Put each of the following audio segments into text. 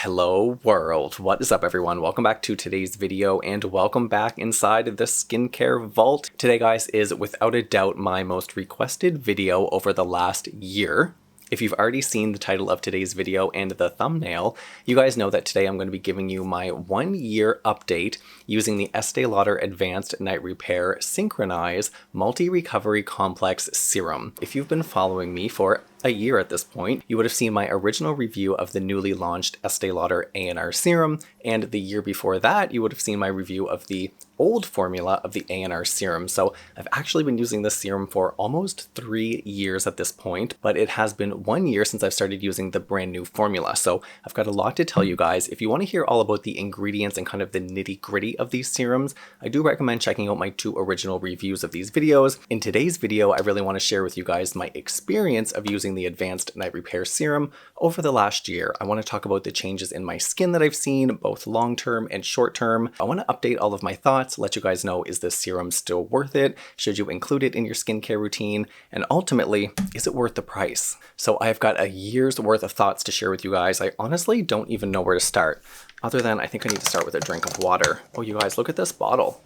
Hello world, what is up everyone? Welcome back to today's video and welcome back inside the skincare vault. Today guys is without a doubt my most requested video over the last year. If you've already seen the title of today's video and the thumbnail, you guys know that today I'm going to be giving you my 1 year update using the Estee Lauder Advanced Night Repair Synchronized Multi-Recovery Complex Serum. If you've been following me for a year at this point, you would have seen my original review of the newly launched Estee Lauder ANR serum, and the year before that you would have seen my review of the old formula of the ANR serum. So I've actually been using this serum for almost 3 years at this point, but it has been 1 year since I've started using the brand new formula. So I've got a lot to tell you guys. If you want to hear all about the ingredients and kind of the nitty gritty of these serums, I do recommend checking out my 2 original reviews of these videos. In today's video, I really want to share with you guys my experience of using the Advanced Night Repair Serum over the last year. I want to talk about the changes in my skin that I've seen, both long-term and short-term. I want to update all of my thoughts, let you guys know, is this serum still worth it? Should you include it in your skincare routine? And ultimately, is it worth the price? So I've got a year's worth of thoughts to share with you guys. I honestly don't even know where to start, other than I think I need to start with a drink of water. Oh, you guys, look at this bottle.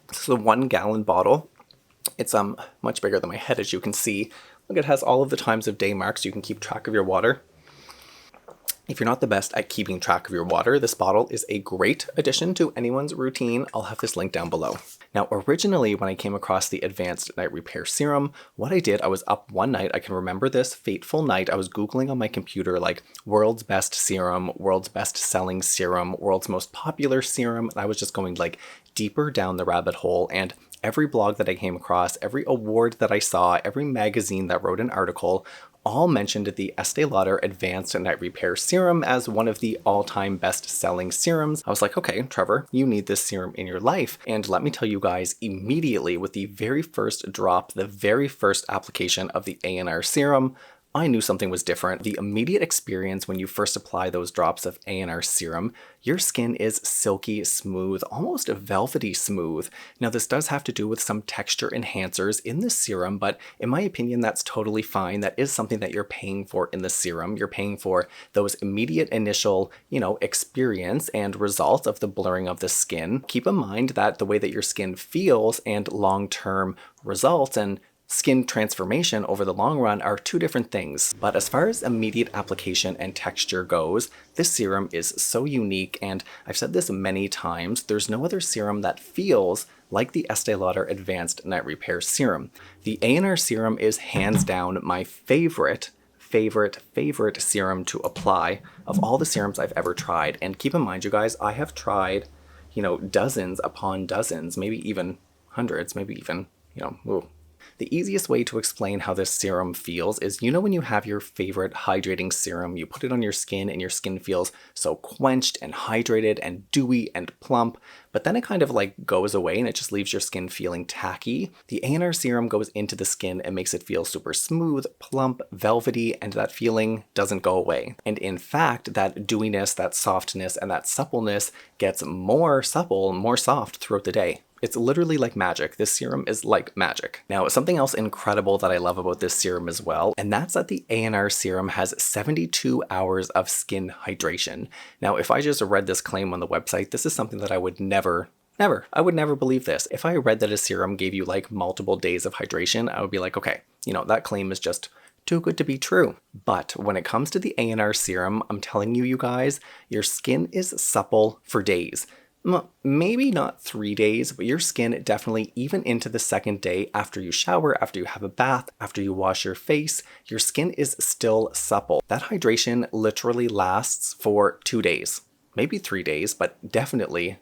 This is a 1 gallon bottle. It's much bigger than my head, as you can see. Look, it has all of the times of day marks so you can keep track of your water. If you're not the best at keeping track of your water, this bottle is a great addition to anyone's routine. I'll have this link down below. Now, originally, when I came across the Advanced Night Repair Serum, what I did, I was up one night, I can remember this fateful night, I was Googling on my computer, like, world's best serum, world's best selling serum, world's most popular serum, and I was just going, like, deeper down the rabbit hole, and every blog that I came across, every award that I saw, every magazine that wrote an article, all mentioned the Estee Lauder Advanced Night Repair Serum as one of the all-time best-selling serums. I was like, okay, Trevor, you need this serum in your life. And let me tell you guys, immediately with the very first drop, the very first application of the ANR serum, I knew something was different. The immediate experience when you first apply those drops of ANR serum, your skin is silky smooth, almost velvety smooth. Now this does have to do with some texture enhancers in the serum, but in my opinion, that's totally fine. That is something that you're paying for in the serum. You're paying for those immediate initial, experience and results of the blurring of the skin. Keep in mind that the way that your skin feels and long-term results and skin transformation over the long run are 2 different things. But as far as immediate application and texture goes, this serum is so unique, and I've said this many times, there's no other serum that feels like the Estee Lauder Advanced Night Repair Serum. The ANR serum is hands down my favorite serum to apply of all the serums I've ever tried. And keep in mind, you guys, I have tried, dozens upon dozens, maybe even hundreds, maybe even, The easiest way to explain how this serum feels is, when you have your favorite hydrating serum, you put it on your skin and your skin feels so quenched and hydrated and dewy and plump, but then it kind of like goes away and it just leaves your skin feeling tacky. The ANR serum goes into the skin and makes it feel super smooth, plump, velvety, and that feeling doesn't go away. And in fact, that dewiness, that softness, and that suppleness gets more supple, more soft throughout the day. It's literally like magic. This serum is like magic. Now, something else incredible that I love about this serum as well, and that's that the ANR serum has 72 hours of skin hydration. Now, if I just read this claim on the website, this is something that I would I would never believe this. If I read that a serum gave you like multiple days of hydration, I would be like, okay, that claim is just too good to be true. But when it comes to the ANR serum, I'm telling you guys, your skin is supple for days. Maybe not 3 days, but your skin definitely, even into the 2nd day after you shower, after you have a bath, after you wash your face, your skin is still supple. That hydration literally lasts for 2 days, maybe 3 days, but definitely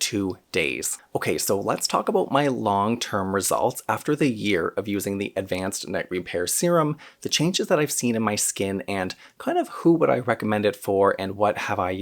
2 days. Okay, so let's talk about my long-term results after the year of using the Advanced Night Repair Serum, the changes that I've seen in my skin, and kind of who would I recommend it for, and what have I,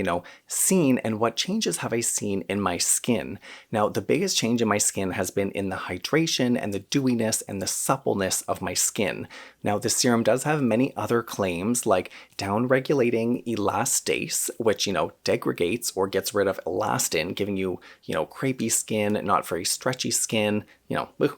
seen, and what changes have I seen in my skin. Now, the biggest change in my skin has been in the hydration and the dewiness and the suppleness of my skin. Now, this serum does have many other claims, like down-regulating elastase, which, degrades or gets rid of elastin, giving you crepey skin, not very stretchy skin.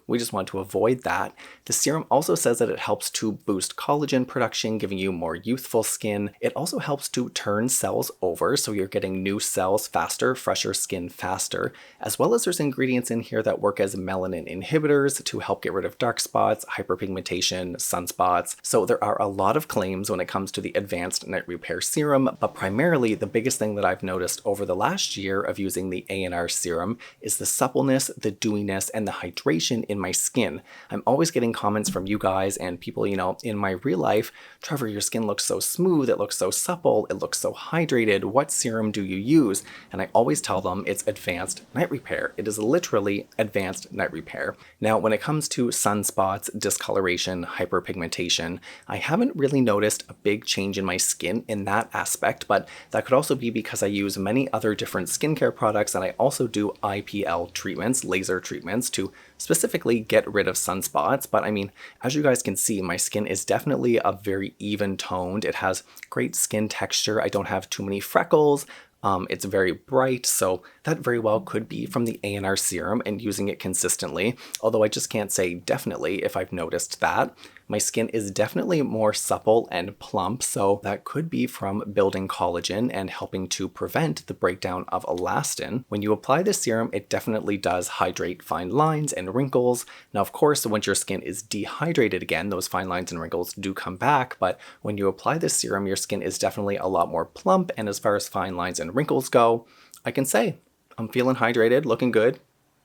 We just want to avoid that. The serum also says that it helps to boost collagen production, giving you more youthful skin. It also helps to turn cells over, so you're getting new cells faster, fresher skin faster, as well as there's ingredients in here that work as melanin inhibitors to help get rid of dark spots, hyperpigmentation, sunspots. So there are a lot of claims when it comes to the Advanced Night Repair Serum, but primarily the biggest thing that I've noticed over the last year of using the ANR serum is the suppleness, the dewiness, and the hydration in my skin. I'm always getting comments from you guys and people, in my real life, Trevor, your skin looks so smooth, it looks so supple, it looks so hydrated, what serum do you use? And I always tell them it's Advanced Night Repair. It is literally Advanced Night Repair. Now, when it comes to sunspots, discoloration, hyperpigmentation, I haven't really noticed a big change in my skin in that aspect, but that could also be because I use many other different skincare products, and I also do IPL treatments, laser treatments, to specifically get rid of sunspots. But I mean, as you guys can see, my skin is definitely a very even toned. It has great skin texture. I don't have too many freckles. It's very bright, so that very well could be from the ANR serum and using it consistently, although I just can't say definitely if I've noticed that. My skin is definitely more supple and plump, so that could be from building collagen and helping to prevent the breakdown of elastin. When you apply this serum, it definitely does hydrate fine lines and wrinkles. Now, of course, once your skin is dehydrated again, those fine lines and wrinkles do come back, but when you apply this serum, your skin is definitely a lot more plump, and as far as fine lines and wrinkles go, I can say I'm feeling hydrated, looking good.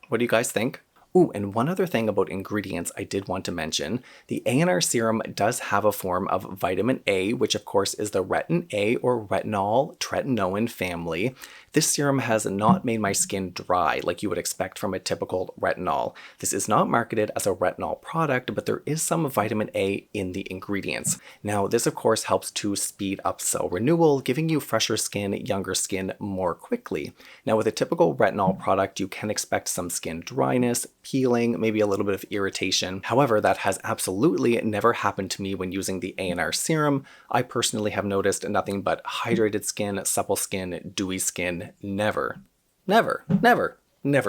What do you guys think? Ooh, and one other thing about ingredients I did want to mention. The ANR serum does have a form of vitamin A, which of course is the retin A or retinol tretinoin family. This serum has not made my skin dry like you would expect from a typical retinol. This is not marketed as a retinol product, but there is some vitamin A in the ingredients. Now, this of course helps to speed up cell renewal, giving you fresher skin, younger skin more quickly. Now, with a typical retinol product, you can expect some skin dryness, peeling, maybe a little bit of irritation. However, that has absolutely never happened to me when using the ANR serum. I personally have noticed nothing but hydrated skin, supple skin, dewy skin, never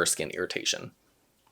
skin irritation.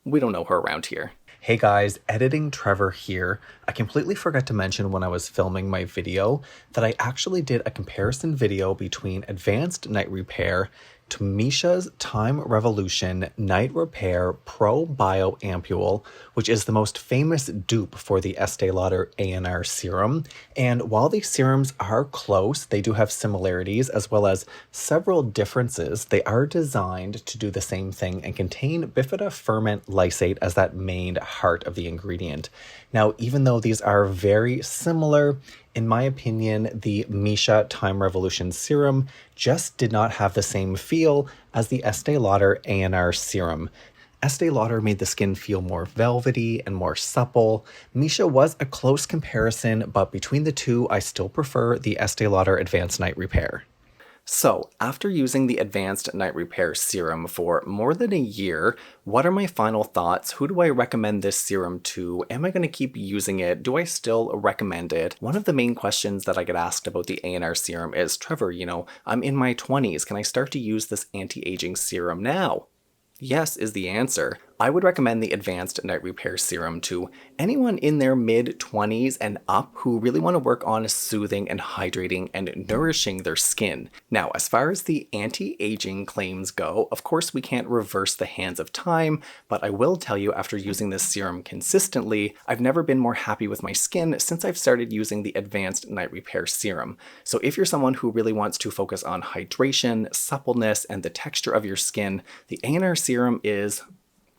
We don't know her around here. Hey guys, editing Trevor here. I completely forgot to mention when I was filming my video that I actually did a comparison video between Advanced Night Repair to Missha's Time Revolution Night Repair Pro Bio Ampule, which is the most famous dupe for the Estee Lauder ANR serum. And while these serums are close, they do have similarities as well as several differences. They are designed to do the same thing and contain bifida ferment lysate as that main heart of the ingredient. Now, even though these are very similar, in my opinion, the Missha Time Revolution serum just did not have the same feel as the Estee Lauder ANR serum. Estee Lauder made the skin feel more velvety and more supple. Missha was a close comparison, but between the two, I still prefer the Estee Lauder Advanced Night Repair. So, after using the Advanced Night Repair serum for more than a year, what are my final thoughts? Who do I recommend this serum to? Am I going to keep using it? Do I still recommend it? One of the main questions that I get asked about the ANR serum is, Trevor, I'm in my 20s. Can I start to use this anti-aging serum now? Yes is the answer. I would recommend the Advanced Night Repair Serum to anyone in their mid-20s and up who really want to work on soothing and hydrating and nourishing their skin. Now, as far as the anti-aging claims go, of course we can't reverse the hands of time, but I will tell you after using this serum consistently, I've never been more happy with my skin since I've started using the Advanced Night Repair Serum. So if you're someone who really wants to focus on hydration, suppleness, and the texture of your skin, the ANR serum is